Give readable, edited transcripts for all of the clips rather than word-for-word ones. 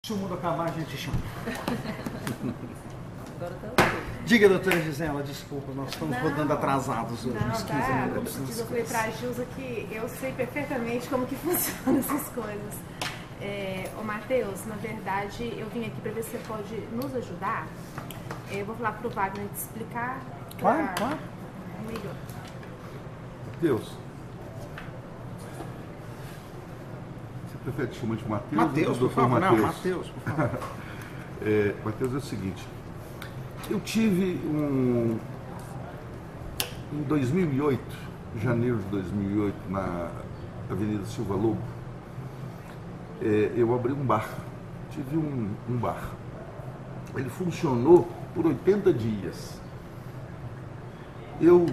Se o mundo acabar, a gente chama. Agora tá ok. Diga, doutora Gisela, desculpa, nós estamos rodando atrasados hoje, Não, uns 15 tá. minutos. Como eu falei pra Gilza que eu sei perfeitamente como que funcionam essas coisas. Ô Matheus, na verdade, eu vim aqui para ver se você pode nos ajudar. Eu vou falar pro Wagner te explicar. Claro, claro. Melhor. Matheus. Você prefere te chamar de Matheus? Matheus, por favor. Não, Matheus, por favor. Matheus, é o seguinte. Eu tive em 2008, janeiro de 2008, na Avenida Silva Lobo, eu abri um bar. Tive um bar. Ele funcionou por 80 dias. Eu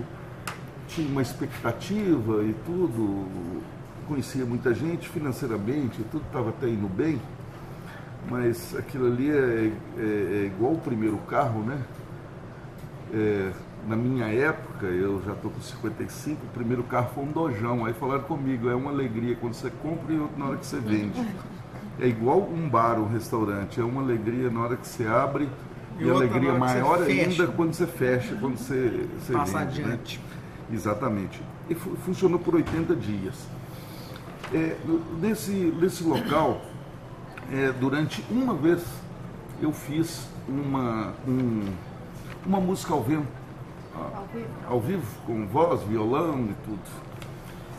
tinha uma expectativa e tudo, conhecia muita gente financeiramente, tudo estava até indo bem, mas aquilo ali é igual o primeiro carro, né? Na minha época, eu já estou com 55, o primeiro carro foi um Dojão. Aí falaram comigo, é uma alegria quando você compra e outra na hora que você vende. É igual um bar, um restaurante, é uma alegria na hora que você abre e alegria maior ainda quando você fecha, quando você passa vende, adiante. né? Exatamente. E funcionou por 80 dias. Nesse local, durante uma vez, eu fiz uma música ao vivo, com voz, violão e tudo.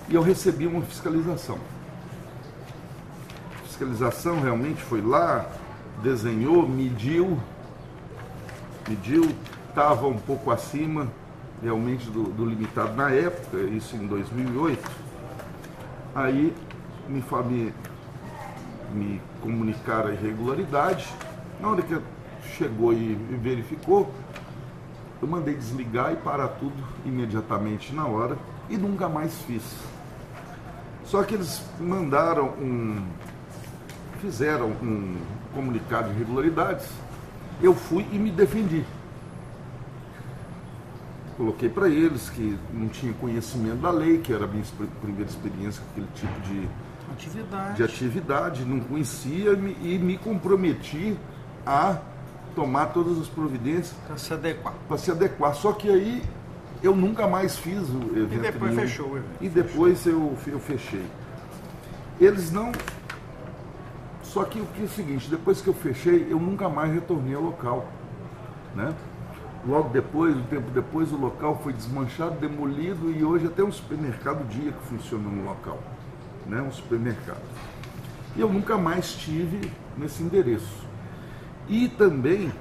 E eu recebi uma fiscalização. A fiscalização realmente foi lá, desenhou, mediu, estava um pouco acima realmente do limitado na época, isso em 2008. Aí me comunicaram a irregularidade. Na hora que chegou e verificou, eu mandei desligar e parar tudo imediatamente na hora e nunca mais fiz. Só que eles fizeram um comunicado de irregularidades. Eu fui e me defendi. Coloquei para eles que não tinha conhecimento da lei, que era a minha primeira experiência com aquele tipo de atividade, não conhecia e me comprometi a tomar todas as providências para se adequar. Só que aí eu nunca mais fiz o evento. E depois fechou o evento. E depois eu fechei. Eles não... Só que o que é o seguinte, depois que eu fechei, eu nunca mais retornei ao local, né? Logo depois, um tempo depois, o local foi desmanchado, demolido e hoje até um supermercado dia que funciona no local, né? Um supermercado. E eu nunca mais estive nesse endereço. E também,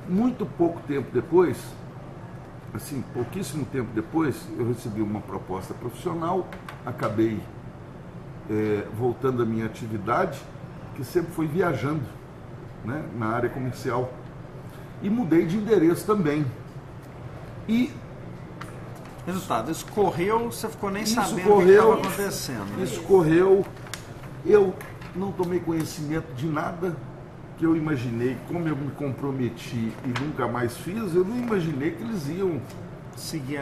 muito pouco tempo depois, assim, pouquíssimo tempo depois, eu recebi uma proposta profissional, acabei voltando à minha atividade, que sempre foi viajando, né, na área comercial. E mudei de endereço também. E resultado, isso correu, você ficou nem sabendo o que estava acontecendo. Isso correu, eu não tomei conhecimento de nada que eu imaginei, como eu me comprometi e nunca mais fiz, eu não imaginei que eles iam seguir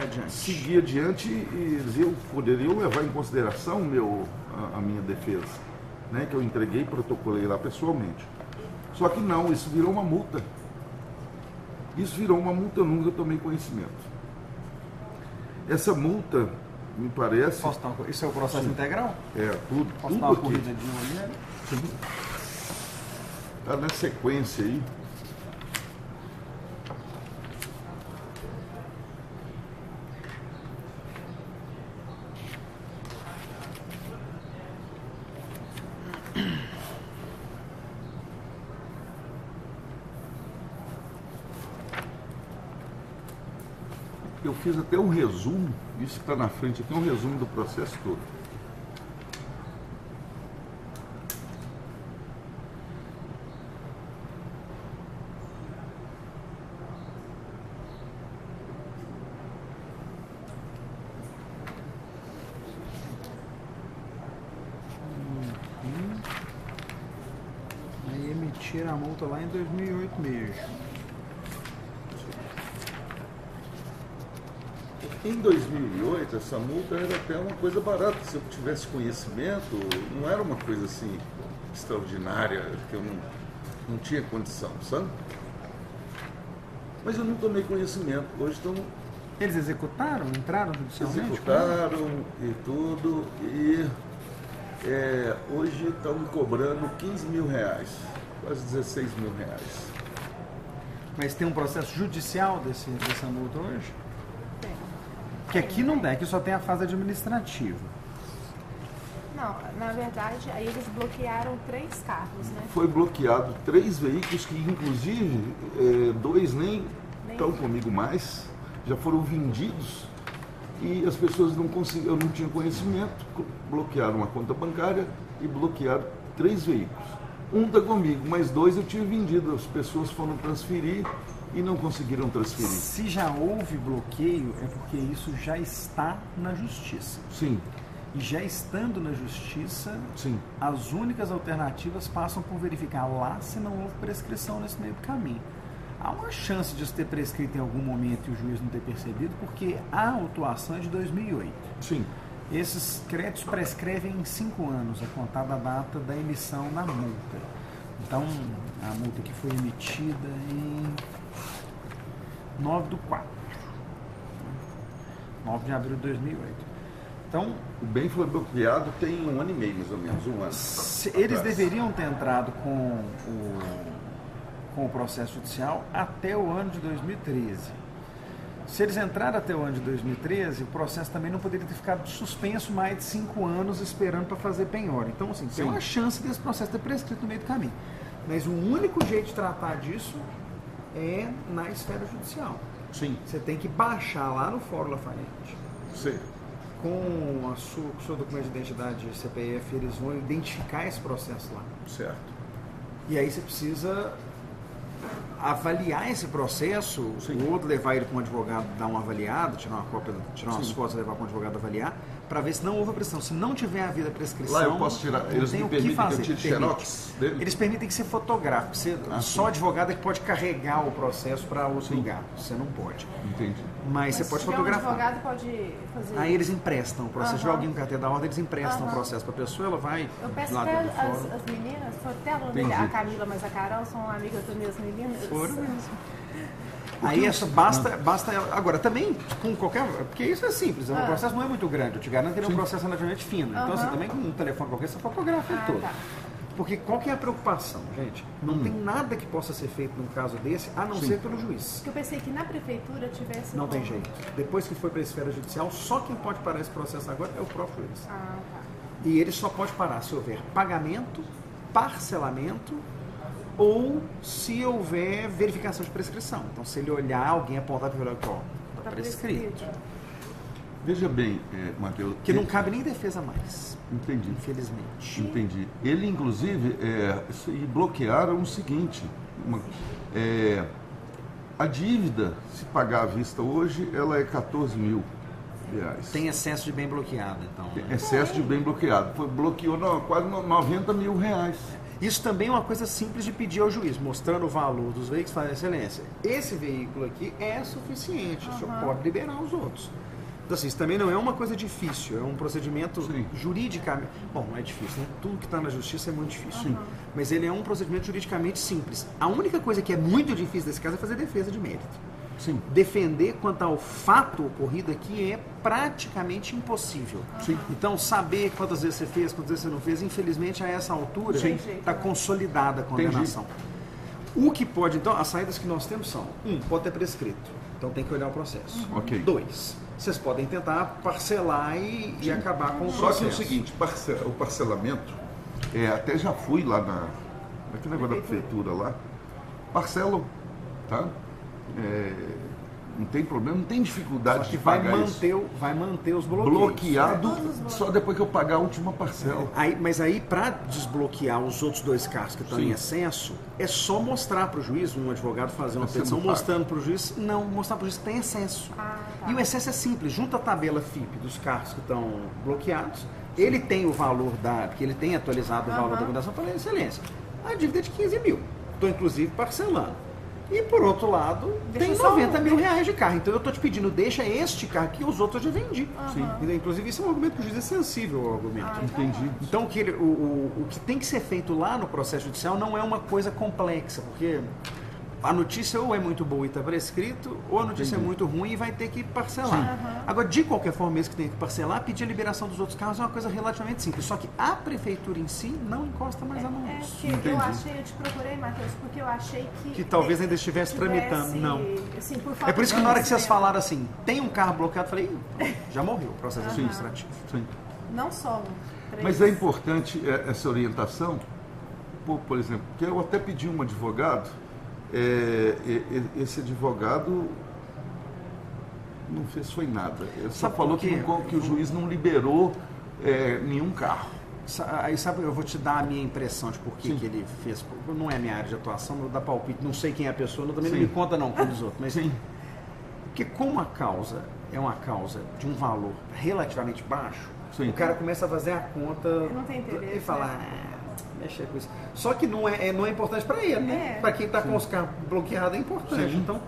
adiante e eles poderiam levar em consideração a minha defesa, né, que eu entreguei e protocolei lá pessoalmente. Só que não, isso virou uma multa. Eu nunca tomei conhecimento. Essa multa, me parece... Isso é o processo integral? Tudo. Posso dar uma corrida de uma olhada? Está na sequência aí. Eu fiz até um resumo, isso que está na frente aqui é um resumo do processo todo. Aí emitiram a multa lá em 2008 mesmo. Em 2008, essa multa era até uma coisa barata. Se eu tivesse conhecimento, não era uma coisa assim extraordinária, que eu não tinha condição, sabe? Mas eu não tomei conhecimento. Hoje estão... Eles executaram? Entraram judicialmente? Executaram e tudo, e hoje estão me cobrando 15 mil reais, quase 16 mil reais. Mas tem um processo judicial dessa multa hoje? Tem. Que aqui não tem, aqui só tem a fase administrativa. Não, na verdade, aí eles bloquearam 3 carros, né? Foi bloqueado 3 veículos que, inclusive, 2 nem estão comigo mais, já foram vendidos e as pessoas não conseguiram, eu não tinha conhecimento, bloquearam a conta bancária e bloquearam 3 veículos. Um está comigo, mas 2 eu tinha vendido, as pessoas foram transferir e não conseguiram transferir. Se já houve bloqueio, é porque isso já está na justiça. Sim. E já estando na justiça, sim, as únicas alternativas passam por verificar lá se não houve prescrição nesse meio do caminho. Há uma chance de isso ter prescrito em algum momento e o juiz não ter percebido, porque a autuação é de 2008. Sim. Esses créditos prescrevem em 5 anos, a contar da data da emissão da multa. Então, a multa que foi emitida em 9/4. 9 de abril de 2008. Então, o bem foi bloqueado tem 1 ano e meio, mais ou menos, 1 ano. Eles deveriam ter entrado com o processo judicial até o ano de 2013. Se eles entraram até o ano de 2013, o processo também não poderia ter ficado suspenso mais de 5 anos esperando para fazer penhora. Então, assim, tem uma chance desse processo ter prescrito no meio do caminho. Mas o único jeito de tratar disso é na esfera judicial. Sim. Você tem que baixar lá no Fórum Lafayette. Sim. Com o seu documento de identidade CPF, eles vão identificar esse processo lá. Certo. E aí você precisa avaliar esse processo, sim, ou levar ele para um advogado, dar uma avaliada, tirar uma cópia, tirar umas sim, fotos, levar para um advogado avaliar, para ver se não houve a prescrição. Se não tiver havido a prescrição, lá eu posso tirar, eles me permitem que eu tire xerox dele? Eles permitem que você fotografe. Só advogado é que pode carregar o processo para outro lugar. Você não pode. Entendi. Mas você pode fotografar. Um advogado pode fazer. Aí eles emprestam o processo. Se tiver alguém com carteira da ordem, eles emprestam o processo para a pessoa, ela vai. Eu peço para as meninas, foi até a Camila, mas a Carol são amigas das minhas meninas. Foram mesmo. Aí essa basta. Agora, também com qualquer. Porque isso é simples, o processo não é muito grande. Eu te garanto que ele é um processo relativamente fino. Então, assim, também com um telefone qualquer, você fotografa ele todo. Tá. Porque qual que é a preocupação, gente? Não tem nada que possa ser feito num caso desse, a não ser pelo juiz. Porque eu pensei que na prefeitura tivesse... Não tem jeito. Depois que foi para a esfera judicial, só quem pode parar esse processo agora é o próprio juiz. Tá. E ele só pode parar se houver pagamento, parcelamento ou se houver verificação de prescrição. Então, se ele olhar, alguém apontar para ele, ó, está prescrito. Veja bem, Matheus... Que não cabe nem defesa mais. Entendi. Infelizmente. Entendi. Ele, inclusive, bloquearam o seguinte, a dívida, se pagar à vista hoje, ela é 14 mil reais. Tem excesso de bem bloqueado, então. Tem excesso de bem bloqueado. Bloqueou quase 90 mil reais. Isso também é uma coisa simples de pedir ao juiz, mostrando o valor dos veículos, falando, excelência, esse veículo aqui é suficiente, o senhor pode liberar os outros. Então, assim, isso também não é uma coisa difícil, é um procedimento juridicamente... Bom, não é difícil, né? Tudo que está na justiça é muito difícil. Mas ele é um procedimento juridicamente simples. A única coisa que é muito difícil nesse caso é fazer defesa de mérito. Sim. Defender quanto ao fato ocorrido aqui é praticamente impossível. Então, saber quantas vezes você fez, quantas vezes você não fez, infelizmente, a essa altura, está consolidada a condenação. O que pode, então, as saídas que nós temos são, pode ter prescrito, então tem que olhar o processo. 2, vocês podem tentar parcelar e acabar com o processo. Só que é o seguinte, o parcelamento, até já fui lá naquele negócio da prefeitura lá, parcelam, tá? Não tem problema, não tem dificuldade de pagar isso. Vai manter os bloqueios. Bloqueado só depois que eu pagar a última parcela. Mas aí, para desbloquear os outros 2 carros que estão em excesso, é só mostrar para o juiz, um advogado fazer uma petição mostrando para o juiz, mostrar para o juiz que tem excesso. E o excesso é simples, junta a tabela FIP dos carros que estão bloqueados, ele tem o valor porque ele tem atualizado o valor da documentação, fala, excelência, a dívida é de 15 mil, estou inclusive parcelando. E por outro lado, Deixa tem só 90 um, mil né? reais de carro. Então eu tô te pedindo, deixa este carro aqui, os outros eu já vendi. Entendeu? Inclusive, isso é um argumento que o juiz é sensível ao argumento. Entendi. Então, o que tem que ser feito lá no processo judicial não é uma coisa complexa, porque a notícia ou é muito boa e está prescrito, ou a notícia é muito ruim e vai ter que parcelar. Agora, de qualquer forma, mesmo que tenha que parcelar, pedir a liberação dos outros carros é uma coisa relativamente simples. Só que a prefeitura em si não encosta mais a mão É nisso. que eu achei, eu te procurei, Matheus, porque eu achei Que talvez ainda estivesse tramitando. Não. Assim, por falta É por isso que de na hora que vocês conhecimento. falaram assim, tem um carro bloqueado, eu falei, "Ih, já morreu o processo administrativo. Sim. Não só um, 3. Mas é importante essa orientação, por exemplo, que eu até pedi um advogado, esse advogado não fez foi nada. Ele só Sabe falou por quê? que o juiz não liberou nenhum carro. Aí sabe, eu vou te dar a minha impressão de por que ele fez. Não é minha área de atuação, não dá palpite, não sei quem é a pessoa, também não Sim. me conta não com os outros. Mas Sim. porque como a causa é uma causa de um valor relativamente baixo, Sim. o cara começa a fazer a conta Não tem interesse, e fala, né? mexer com isso. Só que não é importante para ele, né? É. Para quem está com os carros bloqueados é importante. Sim. Então,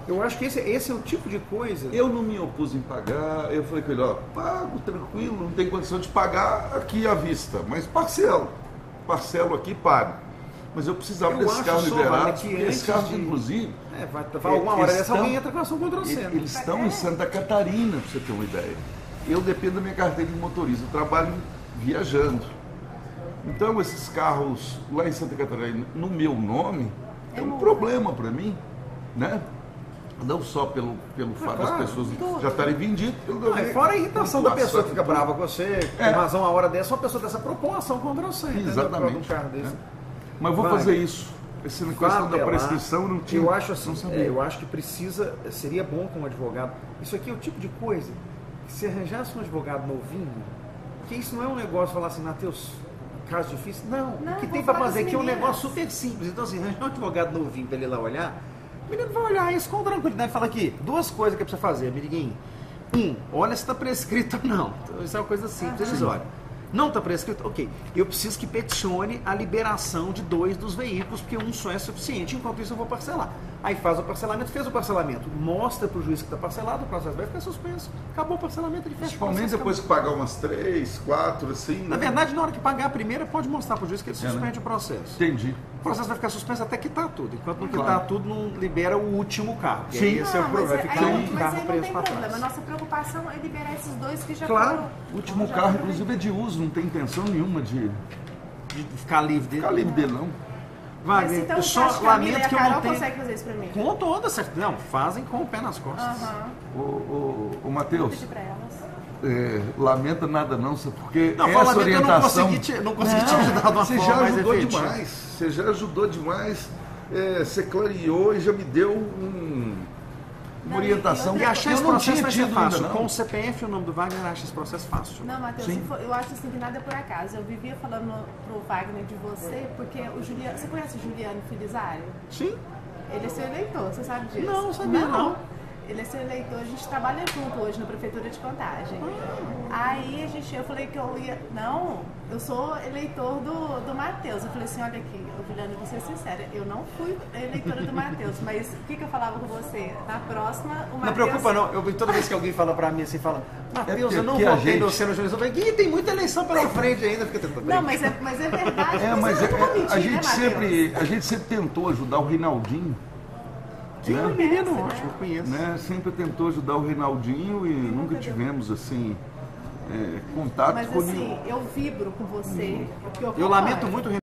eu acho que esse é o tipo de coisa. Eu não me opus em pagar, eu falei com ele, ó, pago tranquilo, não tem condição de pagar aqui à vista, mas parcelo aqui, pago. Mas eu precisava Eu desses acho carros só, liberados, Vale, que porque esses antes carros, de- inclusive, Vai alguma hora eles dessa alguém estão- entra com ação contra você. né? eles estão em Santa Catarina, para você ter uma ideia. Eu dependo da minha carteira de motorista, eu trabalho viajando. Então, esses carros lá em Santa Catarina, no meu nome, é um problema para mim, né? Não só pelo fato das claro, pessoas tudo. já estarem vendidas, pelo Aí fora a irritação da pessoa que fica tudo. brava com você, com razão a hora dessa, uma pessoa dessa propõe ação contra você. entendeu? Exatamente. Por causa de um carro desse. Mas eu vou Vai. fazer isso. Essa questão Vá da até lá. prescrição não tinha. Eu acho assim, não sabia. eu acho que seria bom com um advogado. Isso aqui é o tipo de coisa que se arranjasse um advogado novinho, que isso não é um negócio falar assim, Matheus, caso difícil. Não, Não, o que vou tem para falar com fazer as aqui é um meninas. negócio super simples. Então assim, arranjar um advogado novinho para ele ir lá olhar, o menino vai olhar isso com tranquilidade e fala aqui, duas coisas que precisa fazer, amiguinho. Olha se está prescrito ou não. Então, isso é uma coisa simples, eles olham. Não está prescrito? Ok. Eu preciso que peticione a liberação de 2 dos veículos, porque um só é suficiente. Enquanto isso, eu vou parcelar. Aí faz o parcelamento, fez o parcelamento, mostra para o juiz que está parcelado, o processo vai ficar suspenso. Acabou o parcelamento, ele fecha o Principalmente processo, depois que pagar umas 3, 4, assim. na né? verdade, na hora que pagar a primeira, pode mostrar para o juiz que ele suspende né? o processo. Entendi. O processo vai ficar suspenso até quitar tudo. Enquanto não quitar Claro. tudo, não libera o último carro. E Sim. aí esse é o problema, vai ficar um mas carro aí não preso tem para problema. trás. Nossa preocupação é liberar esses 2 que já Claro. foram. O último já carro, foram. inclusive, é de uso, não tem intenção nenhuma de De ficar livre dele. ficar livre dele, não. Mas Wagner, então eu você só acha que a Mila e lamento a que eu não Carol tenho... conseguem fazer isso pra mim? Com toda certeza. Não, fazem com o pé nas costas. Aham. Ô, Vou Matheus, pedir pra elas. lamenta nada não, sabe? Porque Não, essa fala que eu não orientação... consegui te ajudar de uma Você forma já mais ajudou efetiva. demais, você já ajudou demais, você clareou e já me deu uma orientação E achar que esse eu não processo tinha vai ser tido fácil. ainda, não. Com o CPF e o nome do Wagner, acha esse processo fácil. Não, Matheus, Sim. eu acho assim que nada é por acaso. Eu vivia falando pro Wagner de você, porque o Juliano. Você conhece o Juliano Filizário? Sim. Ele é seu eleitor, você sabe disso? Não, não sabia, não. Ele é seu eleitor, a gente trabalha junto hoje na Prefeitura de Contagem. Aí eu falei que eu ia. Não, eu sou eleitor do Matheus. Eu falei assim, olha aqui, Juliano, vou ser sincera, eu não fui eleitora do Matheus, mas o que eu falava com você? Na próxima, o Matheus. Não preocupa não, toda vez que alguém fala pra mim assim, fala, Matheus, eu não porque a votei no gente- Senhor Jesus, eu falei, "Ih, tem muita eleição pela frente ainda, fica tentando. Não, mas é verdade. Mas você não vou mentir, a né, gente Matheus? sempre tentou ajudar o Reinaldinho, Sim, né? um menino né? ótimo, eu conheço. né? Sempre tentou ajudar o Reinaldinho e nunca tivemos assim contato Mas com assim, nenhum. eu vibro com você. porque Eu concordo. lamento muito